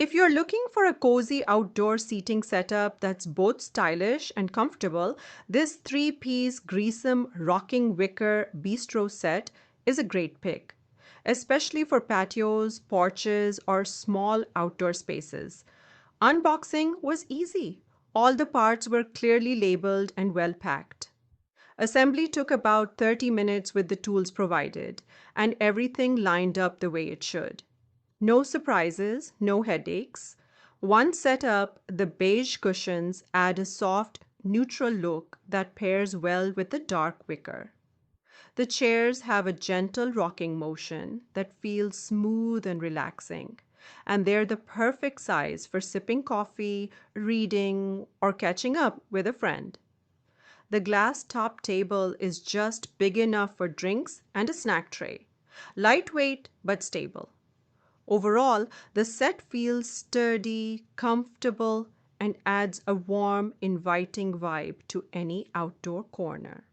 If you're looking for a cozy outdoor seating setup that's both stylish and comfortable, this three-piece Greesum Rocking Wicker Bistro Set is a great pick, especially for patios, porches, or small outdoor spaces. Unboxing was easy. All the parts were clearly labeled and well packed. Assembly took about 30 minutes with the tools provided, and everything lined up the way it should. No surprises, no headaches. Once set up, the beige cushions add a soft, neutral look that pairs well with the dark wicker. The chairs have a gentle rocking motion that feels smooth and relaxing, and they're the perfect size for sipping coffee, reading, or catching up with a friend. The glass top table is just big enough for drinks and a snack tray. Lightweight but stable. Overall, the set feels sturdy, comfortable, and adds a warm, inviting vibe to any outdoor corner.